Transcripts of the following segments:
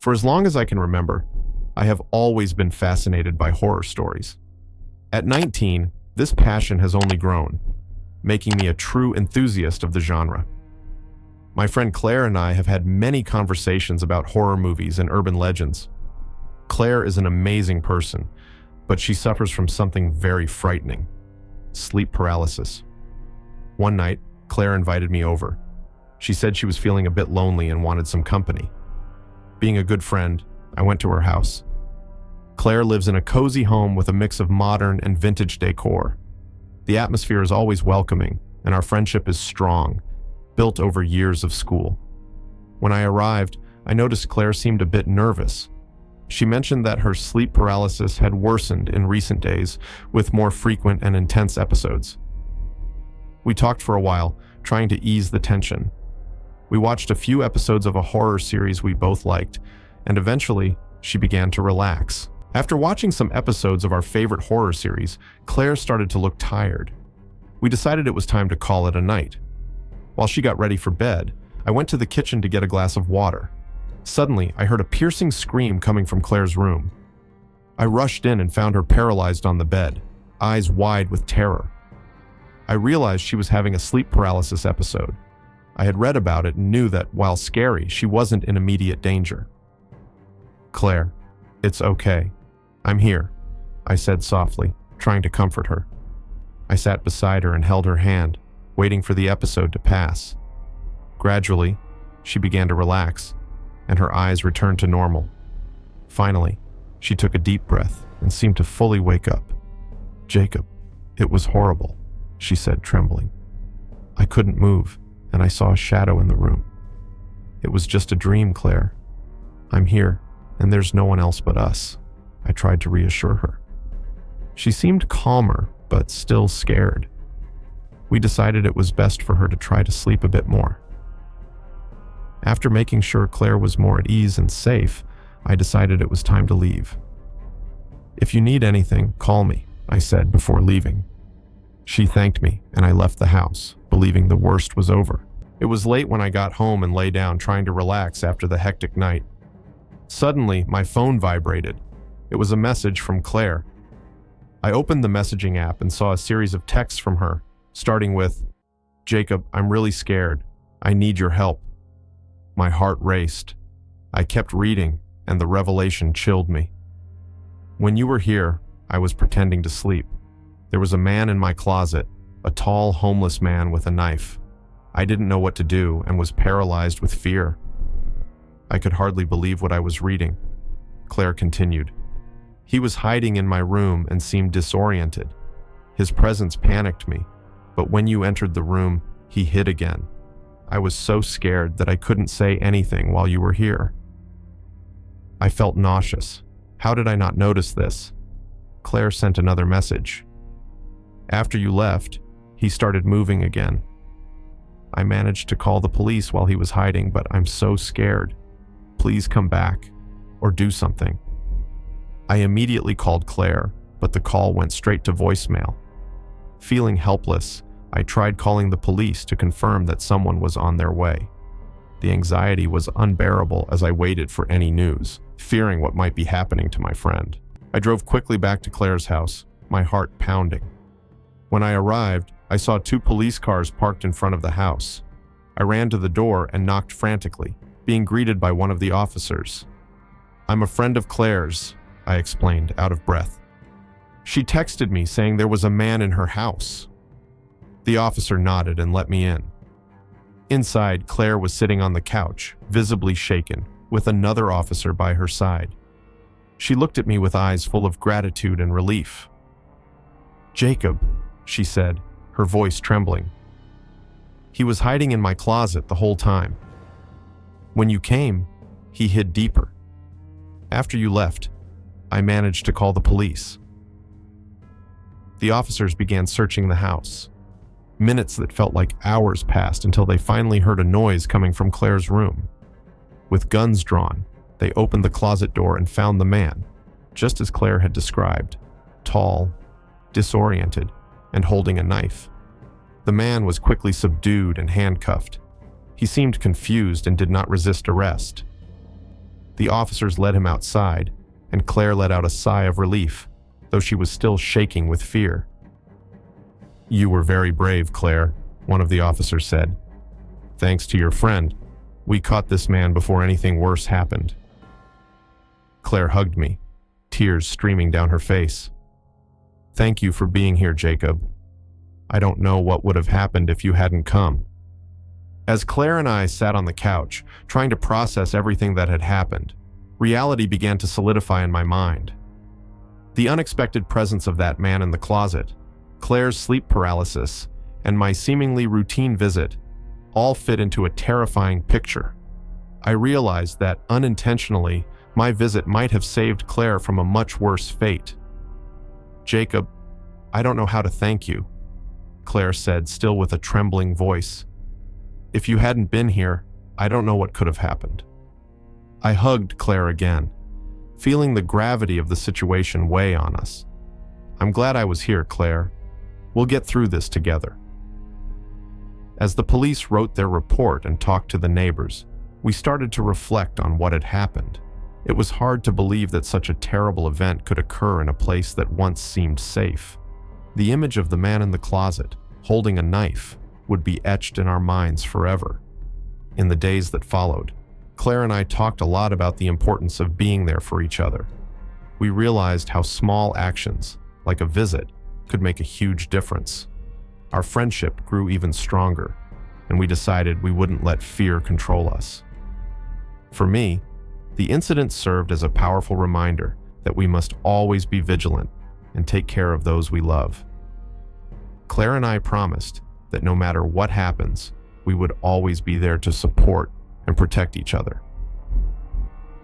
For as long as I can remember, I have always been fascinated by horror stories. At 19, this passion has only grown, making me a true enthusiast of the genre. My friend Claire and I have had many conversations about horror movies and urban legends. Claire is an amazing person, but she suffers from something very frightening: sleep paralysis. One night, Claire invited me over. She said she was feeling a bit lonely and wanted some company. Being a good friend, I went to her house. Claire lives in a cozy home with a mix of modern and vintage decor. The atmosphere is always welcoming, and our friendship is strong, built over years of school. When I arrived, I noticed Claire seemed a bit nervous. She mentioned that her sleep paralysis had worsened in recent days, with more frequent and intense episodes. We talked for a while, trying to ease the tension. We watched a few episodes of a horror series we both liked, and eventually, she began to relax. After watching some episodes of our favorite horror series, Claire started to look tired. We decided it was time to call it a night. While she got ready for bed, I went to the kitchen to get a glass of water. Suddenly, I heard a piercing scream coming from Claire's room. I rushed in and found her paralyzed on the bed, eyes wide with terror. I realized she was having a sleep paralysis episode. I had read about it and knew that, while scary, she wasn't in immediate danger. "Claire, it's okay. I'm here," I said softly, trying to comfort her. I sat beside her and held her hand, waiting for the episode to pass. Gradually, she began to relax, and her eyes returned to normal. Finally, she took a deep breath and seemed to fully wake up. "Jacob, it was horrible," she said, trembling. "I couldn't move, and I saw a shadow in the room. It was just a dream, Claire. I'm here, and there's no one else but us," I tried to reassure her. She seemed calmer, but still scared. We decided it was best for her to try to sleep a bit more. After making sure Claire was more at ease and safe, I decided it was time to leave. "If you need anything, call me," I said before leaving. She thanked me, and I left the house, believing the worst was over. It was late when I got home and lay down trying to relax after the hectic night. Suddenly, my phone vibrated. It was a message from Claire. I opened the messaging app and saw a series of texts from her, starting with, "Jacob, I'm really scared. I need your help." My heart raced. I kept reading, and the revelation chilled me. "When you were here, I was pretending to sleep. There was a man in my closet, a tall, homeless man with a knife. I didn't know what to do and was paralyzed with fear." I could hardly believe what I was reading. Claire continued, "He was hiding in my room and seemed disoriented. His presence panicked me, but when you entered the room, he hid again. I was so scared that I couldn't say anything while you were here. I felt nauseous. How did I not notice this?" Claire sent another message. "After you left, he started moving again. I managed to call the police while he was hiding, but I'm so scared. Please come back, or do something." I immediately called Claire, but the call went straight to voicemail. Feeling helpless, I tried calling the police to confirm that someone was on their way. The anxiety was unbearable as I waited for any news, fearing what might be happening to my friend. I drove quickly back to Claire's house, my heart pounding. When I arrived, I saw 2 police cars parked in front of the house. I ran to the door and knocked frantically, being greeted by one of the officers. "I'm a friend of Claire's," I explained, out of breath. "She texted me saying there was a man in her house." The officer nodded and let me in. Inside, Claire was sitting on the couch, visibly shaken, with another officer by her side. She looked at me with eyes full of gratitude and relief. "Jacob," she said, her voice trembling. "He was hiding in my closet the whole time. When you came, he hid deeper. After you left, I managed to call the police." The officers began searching the house. Minutes that felt like hours passed until they finally heard a noise coming from Claire's room. With guns drawn, they opened the closet door and found the man, just as Claire had described, tall, disoriented, and holding a knife. The man was quickly subdued and handcuffed. He seemed confused and did not resist arrest. The officers led him outside, and Claire let out a sigh of relief, though she was still shaking with fear. "You were very brave, Claire," one of the officers said. "Thanks to your friend, we caught this man before anything worse happened." Claire hugged me, tears streaming down her face. "Thank you for being here, Jacob. I don't know what would have happened if you hadn't come." As Claire and I sat on the couch, trying to process everything that had happened, reality began to solidify in my mind. The unexpected presence of that man in the closet, Claire's sleep paralysis, and my seemingly routine visit all fit into a terrifying picture. I realized that, unintentionally, my visit might have saved Claire from a much worse fate. "Jacob, I don't know how to thank you," Claire said, still with a trembling voice. "If you hadn't been here, I don't know what could have happened." I hugged Claire again, feeling the gravity of the situation weigh on us. "I'm glad I was here, Claire. We'll get through this together." As the police wrote their report and talked to the neighbors, we started to reflect on what had happened. It was hard to believe that such a terrible event could occur in a place that once seemed safe. The image of the man in the closet, holding a knife, would be etched in our minds forever. In the days that followed, Claire and I talked a lot about the importance of being there for each other. We realized how small actions, like a visit, could make a huge difference. Our friendship grew even stronger, and we decided we wouldn't let fear control us. For me, the incident served as a powerful reminder that we must always be vigilant and take care of those we love. Claire and I promised that no matter what happens, we would always be there to support and protect each other.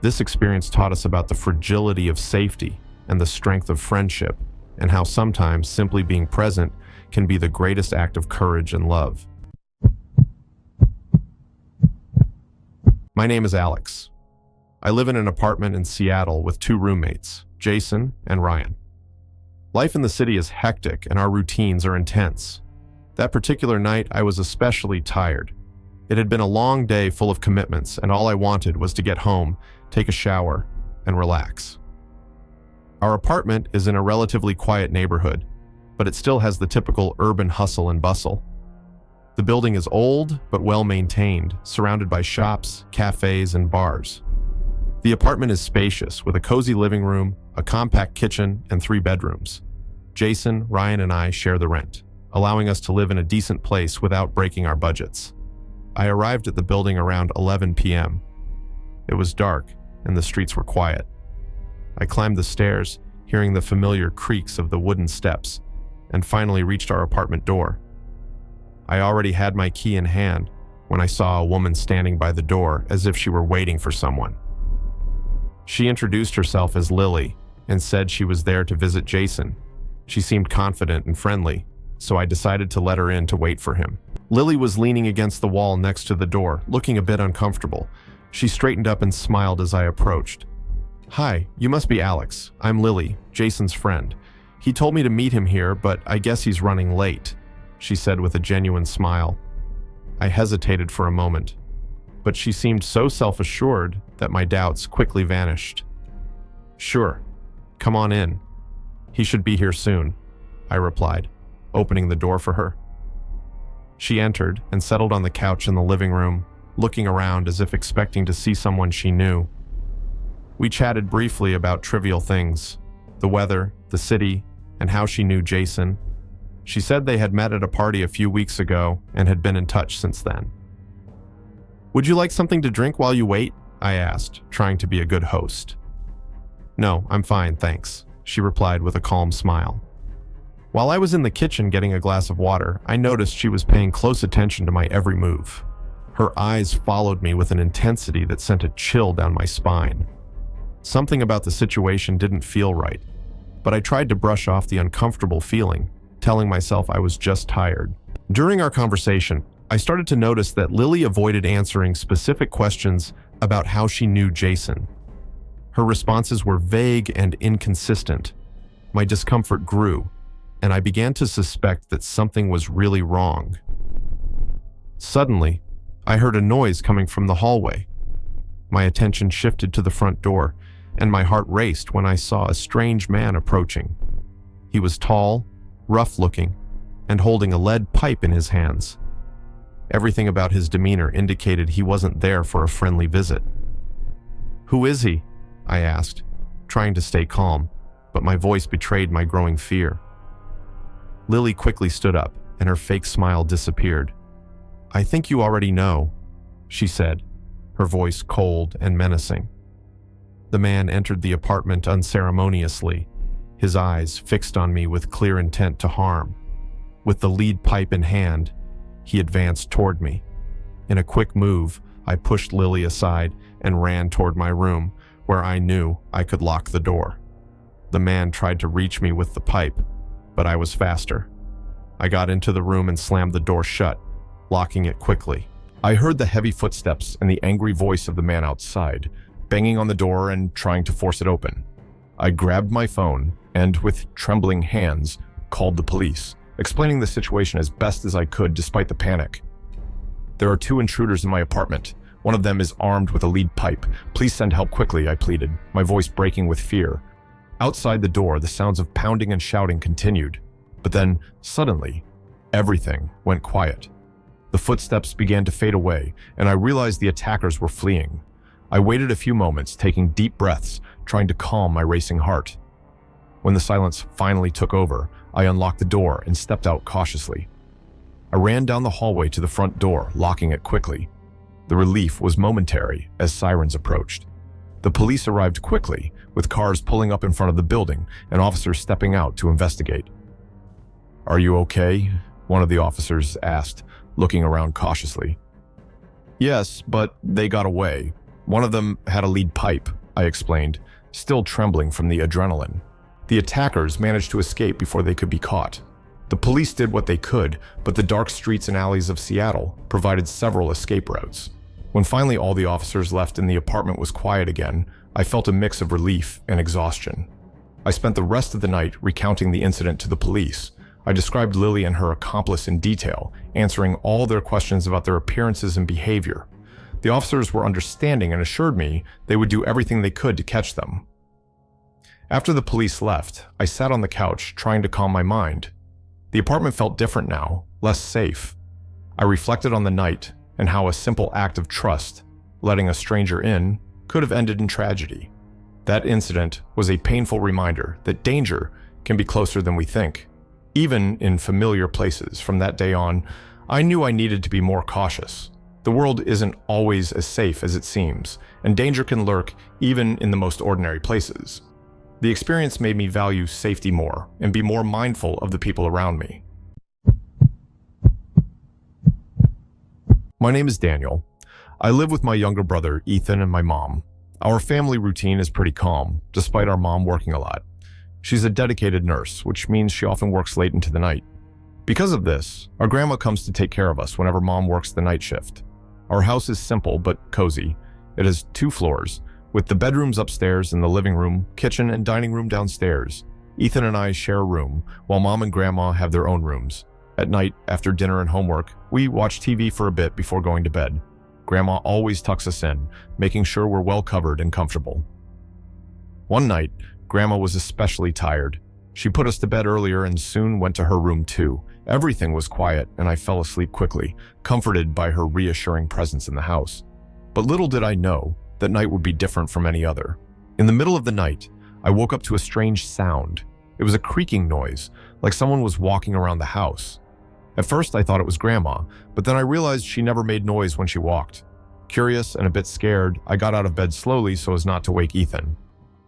This experience taught us about the fragility of safety and the strength of friendship, and how sometimes simply being present can be the greatest act of courage and love. My name is Alex. I live in an apartment in Seattle with 2 roommates, Jason and Ryan. Life in the city is hectic and our routines are intense. That particular night, I was especially tired. It had been a long day full of commitments, and all I wanted was to get home, take a shower, and relax. Our apartment is in a relatively quiet neighborhood, but it still has the typical urban hustle and bustle. The building is old but well maintained, surrounded by shops, cafes, and bars. The apartment is spacious, with a cozy living room, a compact kitchen, and 3 bedrooms. Jason, Ryan, and I share the rent, allowing us to live in a decent place without breaking our budgets. I arrived at the building around 11 p.m. It was dark, and the streets were quiet. I climbed the stairs, hearing the familiar creaks of the wooden steps, and finally reached our apartment door. I already had my key in hand when I saw a woman standing by the door as if she were waiting for someone. She introduced herself as Lily and said she was there to visit Jason. She seemed confident and friendly, so I decided to let her in to wait for him. Lily was leaning against the wall next to the door, looking a bit uncomfortable. She straightened up and smiled as I approached. "Hi, you must be Alex. I'm Lily, Jason's friend. He told me to meet him here, but I guess he's running late," she said with a genuine smile. I hesitated for a moment, but she seemed so self-assured that my doubts quickly vanished. "Sure, come on in. He should be here soon," I replied, opening the door for her. She entered and settled on the couch in the living room, looking around as if expecting to see someone she knew. We chatted briefly about trivial things, the weather, the city, and how she knew Jason. She said they had met at a party a few weeks ago and had been in touch since then. "Would you like something to drink while you wait?" I asked, trying to be a good host. "No, I'm fine, thanks," she replied with a calm smile. While I was in the kitchen getting a glass of water, I noticed she was paying close attention to my every move. Her eyes followed me with an intensity that sent a chill down my spine. Something about the situation didn't feel right, but I tried to brush off the uncomfortable feeling, telling myself I was just tired. During our conversation, I started to notice that Lily avoided answering specific questions about how she knew Jason. Her responses were vague and inconsistent. My discomfort grew, and I began to suspect that something was really wrong. Suddenly, I heard a noise coming from the hallway. My attention shifted to the front door, and my heart raced when I saw a strange man approaching. He was tall, rough-looking, and holding a lead pipe in his hands. Everything about his demeanor indicated he wasn't there for a friendly visit. "Who is he?" I asked, trying to stay calm, but my voice betrayed my growing fear. Lily quickly stood up, and her fake smile disappeared. "I think you already know," she said, her voice cold and menacing. The man entered the apartment unceremoniously, his eyes fixed on me with clear intent to harm. With the lead pipe in hand, he advanced toward me. In a quick move, I pushed Lily aside and ran toward my room, where I knew I could lock the door. The man tried to reach me with the pipe, but I was faster. I got into the room and slammed the door shut, locking it quickly. I heard the heavy footsteps and the angry voice of the man outside, banging on the door and trying to force it open. I grabbed my phone and, with trembling hands, called the police, explaining the situation as best as I could despite the panic. "There are 2 intruders in my apartment. One of them is armed with a lead pipe. Please send help quickly," I pleaded, my voice breaking with fear. Outside the door, the sounds of pounding and shouting continued, but then, suddenly, everything went quiet. The footsteps began to fade away, and I realized the attackers were fleeing. I waited a few moments, taking deep breaths, trying to calm my racing heart. When the silence finally took over, I unlocked the door and stepped out cautiously. I ran down the hallway to the front door, locking it quickly. The relief was momentary as sirens approached. The police arrived quickly, with cars pulling up in front of the building and officers stepping out to investigate. "Are you okay?" one of the officers asked, looking around cautiously. "Yes, but they got away. One of them had a lead pipe," I explained, still trembling from the adrenaline. "The attackers managed to escape before they could be caught. The police did what they could, but the dark streets and alleys of Seattle provided several escape routes." When finally all the officers left and the apartment was quiet again, I felt a mix of relief and exhaustion. I spent the rest of the night recounting the incident to the police. I described Lily and her accomplice in detail, answering all their questions about their appearances and behavior. The officers were understanding and assured me they would do everything they could to catch them. After the police left, I sat on the couch trying to calm my mind. The apartment felt different now, less safe. I reflected on the night and how a simple act of trust, letting a stranger in, could have ended in tragedy. That incident was a painful reminder that danger can be closer than we think. Even in familiar places, from that day on, I knew I needed to be more cautious. The world isn't always as safe as it seems, and danger can lurk even in the most ordinary places. The experience made me value safety more and be more mindful of the people around me. My name is Daniel. I live with my younger brother, Ethan, and my mom. Our family routine is pretty calm, despite our mom working a lot. She's a dedicated nurse, which means she often works late into the night. Because of this, our grandma comes to take care of us whenever mom works the night shift. Our house is simple but cozy. It has 2 floors, with the bedrooms upstairs and the living room, kitchen, and dining room downstairs. Ethan and I share a room, while mom and grandma have their own rooms. At night, after dinner and homework, we watch TV for a bit before going to bed. Grandma always tucks us in, making sure we're well covered and comfortable. One night, Grandma was especially tired. She put us to bed earlier and soon went to her room too. Everything was quiet and I fell asleep quickly, comforted by her reassuring presence in the house. But little did I know that night would be different from any other. In the middle of the night, I woke up to a strange sound. It was a creaking noise, like someone was walking around the house. At first I thought it was Grandma, but then I realized she never made noise when she walked. Curious and a bit scared, I got out of bed slowly so as not to wake Ethan.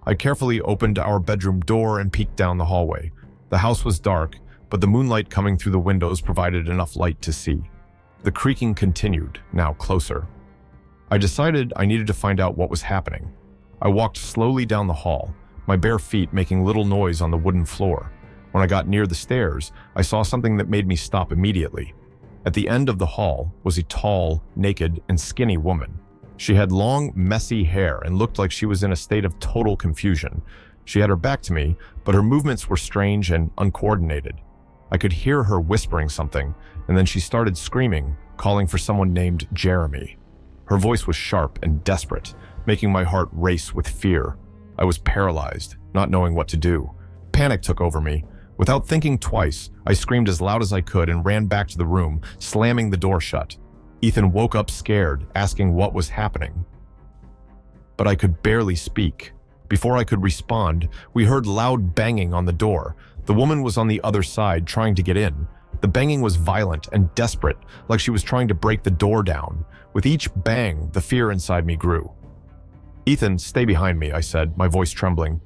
I carefully opened our bedroom door and peeked down the hallway. The house was dark, but the moonlight coming through the windows provided enough light to see. The creaking continued, now closer. I decided I needed to find out what was happening. I walked slowly down the hall, my bare feet making little noise on the wooden floor. When I got near the stairs, I saw something that made me stop immediately. At the end of the hall was a tall, naked, and skinny woman. She had long, messy hair and looked like she was in a state of total confusion. She had her back to me, but her movements were strange and uncoordinated. I could hear her whispering something, and then she started screaming, calling for someone named Jeremy. Her voice was sharp and desperate, making my heart race with fear. I was paralyzed, not knowing what to do. Panic took over me. Without thinking twice, I screamed as loud as I could and ran back to the room, slamming the door shut. Ethan woke up scared, asking what was happening. But I could barely speak. Before I could respond, we heard loud banging on the door. The woman was on the other side, trying to get in. The banging was violent and desperate, like she was trying to break the door down. With each bang, the fear inside me grew. "Ethan, stay behind me," I said, my voice trembling.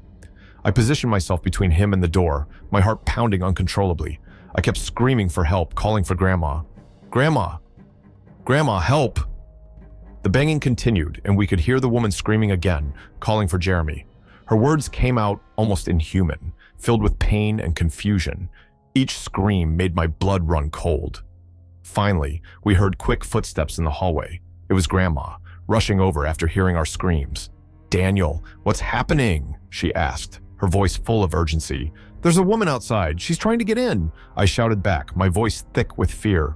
I positioned myself between him and the door, my heart pounding uncontrollably. I kept screaming for help, calling for Grandma. "Grandma! Grandma, help!" The banging continued, and we could hear the woman screaming again, calling for Jeremy. Her words came out almost inhuman, filled with pain and confusion. Each scream made my blood run cold. Finally, we heard quick footsteps in the hallway. It was Grandma, rushing over after hearing our screams. "Daniel, what's happening?" she asked, her voice full of urgency. "There's a woman outside. She's trying to get in," I shouted back, my voice thick with fear.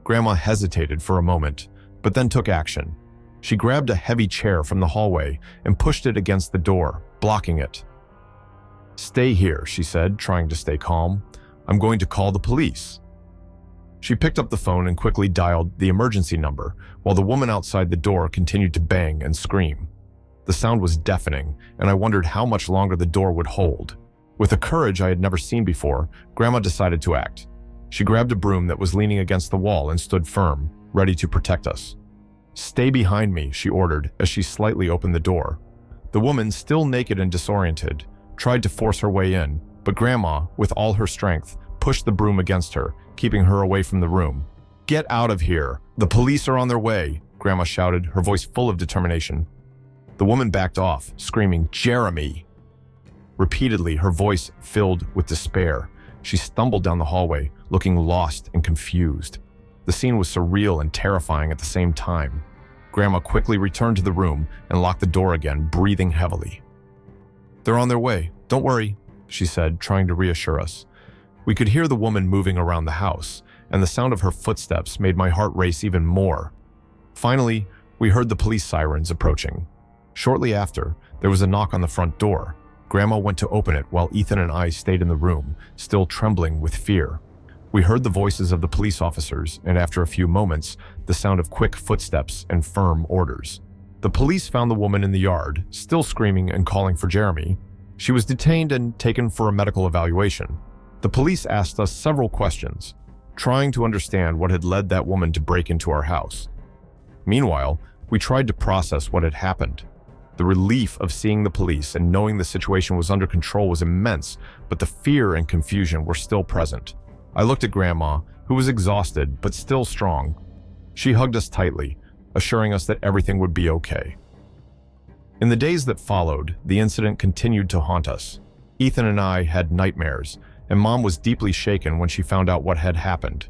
Grandma hesitated for a moment, but then took action. She grabbed a heavy chair from the hallway and pushed it against the door, blocking it. "Stay here," she said, trying to stay calm. "I'm going to call the police." She picked up the phone and quickly dialed the emergency number, while the woman outside the door continued to bang and scream. The sound was deafening, and I wondered how much longer the door would hold. With a courage I had never seen before, Grandma decided to act. She grabbed a broom that was leaning against the wall and stood firm, ready to protect us. "Stay behind me," she ordered as she slightly opened the door. The woman, still naked and disoriented, tried to force her way in, but Grandma, with all her strength, pushed the broom against her, keeping her away from the room. "Get out of here! The police are on their way!" Grandma shouted, her voice full of determination. The woman backed off, screaming, "Jeremy!" Repeatedly, her voice filled with despair. She stumbled down the hallway, looking lost and confused. The scene was surreal and terrifying at the same time. Grandma quickly returned to the room and locked the door again, breathing heavily. "They're on their way. Don't worry," she said, trying to reassure us. We could hear the woman moving around the house, and the sound of her footsteps made my heart race even more. Finally, we heard the police sirens approaching. Shortly after, there was a knock on the front door. Grandma went to open it while Ethan and I stayed in the room, still trembling with fear. We heard the voices of the police officers, and after a few moments, the sound of quick footsteps and firm orders. The police found the woman in the yard, still screaming and calling for Jeremy. She was detained and taken for a medical evaluation. The police asked us several questions, trying to understand what had led that woman to break into our house. Meanwhile, we tried to process what had happened. The relief of seeing the police and knowing the situation was under control was immense, but the fear and confusion were still present. I looked at Grandma, who was exhausted but still strong. She hugged us tightly, assuring us that everything would be okay. In the days that followed, the incident continued to haunt us. Ethan and I had nightmares, and Mom was deeply shaken when she found out what had happened.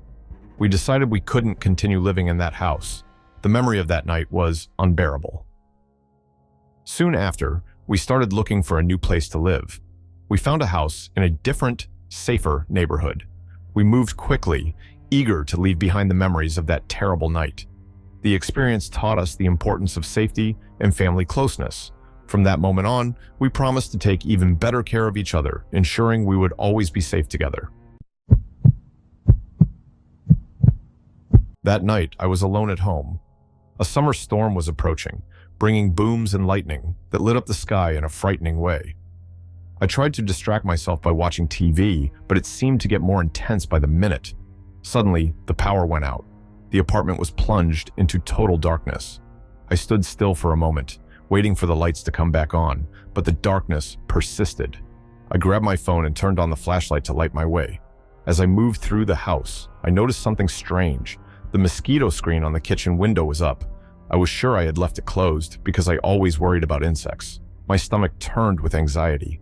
We decided we couldn't continue living in that house. The memory of that night was unbearable. Soon after, we started looking for a new place to live. We found a house in a different, safer neighborhood. We moved quickly, eager to leave behind the memories of that terrible night. The experience taught us the importance of safety and family closeness. From that moment on, we promised to take even better care of each other, ensuring we would always be safe together. That night, I was alone at home. A summer storm was approaching, bringing booms and lightning that lit up the sky in a frightening way. I tried to distract myself by watching TV, but it seemed to get more intense by the minute. Suddenly, the power went out. The apartment was plunged into total darkness. I stood still for a moment, waiting for the lights to come back on, but the darkness persisted. I grabbed my phone and turned on the flashlight to light my way. As I moved through the house, I noticed something strange. The mosquito screen on the kitchen window was up. I was sure I had left it closed because I always worried about insects. My stomach turned with anxiety.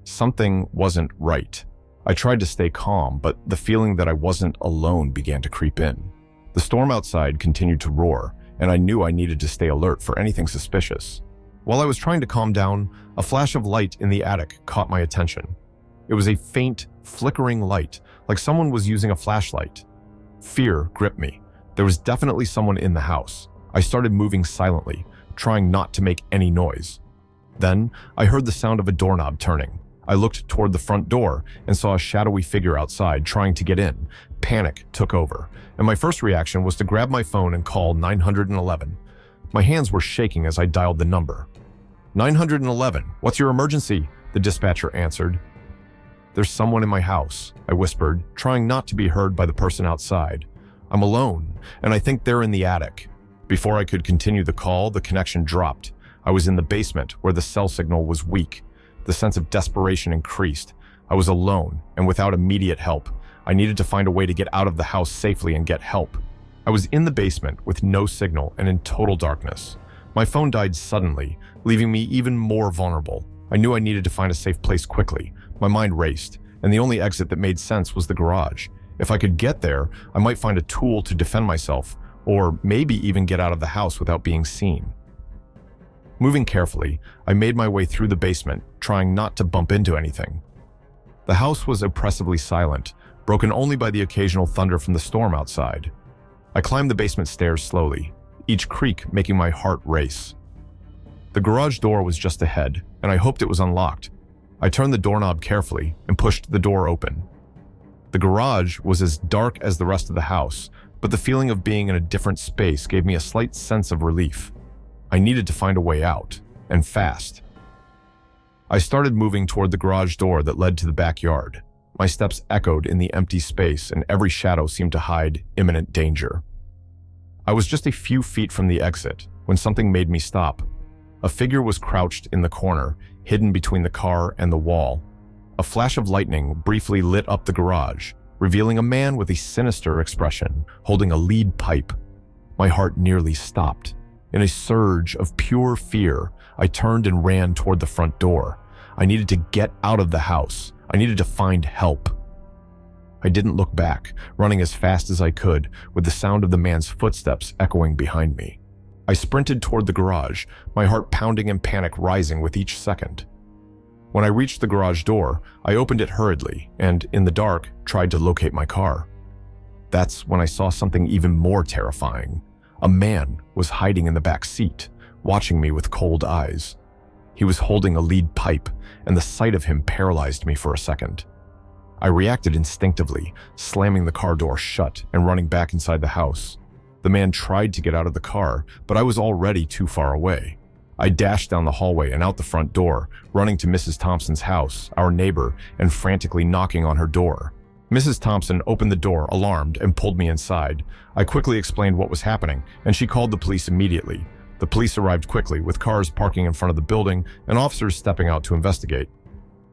Something wasn't right. I tried to stay calm, but the feeling that I wasn't alone began to creep in. The storm outside continued to roar, and I knew I needed to stay alert for anything suspicious. While I was trying to calm down, a flash of light in the attic caught my attention. It was a faint, flickering light, like someone was using a flashlight. Fear gripped me. There was definitely someone in the house. I started moving silently, trying not to make any noise. Then, I heard the sound of a doorknob turning. I looked toward the front door and saw a shadowy figure outside trying to get in. Panic took over, and my first reaction was to grab my phone and call 911. My hands were shaking as I dialed the number. 911, what's your emergency? The dispatcher answered. There's someone in my house, I whispered, trying not to be heard by the person outside. I'm alone, and I think they're in the attic. Before I could continue the call, the connection dropped. I was in the basement, where the cell signal was weak. The sense of desperation increased. I was alone, and without immediate help. I needed to find a way to get out of the house safely and get help. I was in the basement with no signal and in total darkness. My phone died suddenly, leaving me even more vulnerable. I knew I needed to find a safe place quickly. My mind raced, and the only exit that made sense was the garage. If I could get there, I might find a tool to defend myself, or maybe even get out of the house without being seen. Moving carefully, I made my way through the basement, trying not to bump into anything. The house was oppressively silent, broken only by the occasional thunder from the storm outside. I climbed the basement stairs slowly, each creak making my heart race. The garage door was just ahead, and I hoped it was unlocked. I turned the doorknob carefully and pushed the door open. The garage was as dark as the rest of the house, but the feeling of being in a different space gave me a slight sense of relief. I needed to find a way out, and fast. I started moving toward the garage door that led to the backyard. My steps echoed in the empty space, and every shadow seemed to hide imminent danger. I was just a few feet from the exit when something made me stop. A figure was crouched in the corner, hidden between the car and the wall. A flash of lightning briefly lit up the garage, revealing a man with a sinister expression, holding a lead pipe. My heart nearly stopped. In a surge of pure fear, I turned and ran toward the front door. I needed to get out of the house. I needed to find help. I didn't look back, running as fast as I could, with the sound of the man's footsteps echoing behind me. I sprinted toward the garage, my heart pounding and panic rising with each second. When I reached the garage door, I opened it hurriedly and, in the dark, tried to locate my car. That's when I saw something even more terrifying. A man was hiding in the back seat, watching me with cold eyes. He was holding a lead pipe, and the sight of him paralyzed me for a second. I reacted instinctively, slamming the car door shut and running back inside the house. The man tried to get out of the car, but I was already too far away. I dashed down the hallway and out the front door, running to Mrs. Thompson's house, our neighbor, and frantically knocking on her door. Mrs. Thompson opened the door, alarmed, and pulled me inside. I quickly explained what was happening, and she called the police immediately. The police arrived quickly, with cars parking in front of the building and officers stepping out to investigate.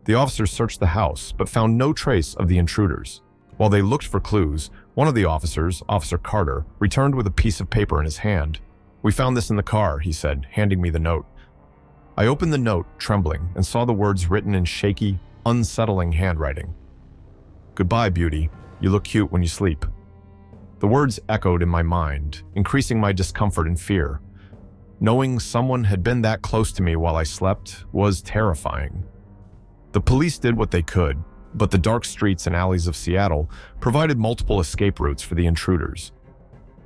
The officers searched the house, but found no trace of the intruders. While they looked for clues, one of the officers, Officer Carter, returned with a piece of paper in his hand. "We found this in the car," he said, handing me the note. I opened the note, trembling, and saw the words written in shaky, unsettling handwriting. "Goodbye, beauty. You look cute when you sleep." The words echoed in my mind, increasing my discomfort and fear. Knowing someone had been that close to me while I slept was terrifying. The police did what they could, but the dark streets and alleys of Seattle provided multiple escape routes for the intruders.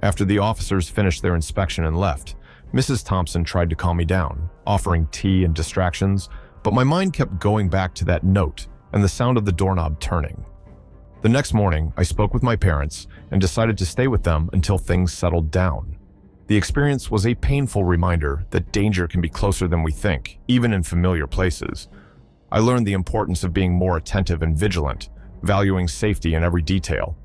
After the officers finished their inspection and left, Mrs. Thompson tried to calm me down, offering tea and distractions, but my mind kept going back to that note and the sound of the doorknob turning. The next morning, I spoke with my parents and decided to stay with them until things settled down. The experience was a painful reminder that danger can be closer than we think, even in familiar places. I learned the importance of being more attentive and vigilant, valuing safety in every detail.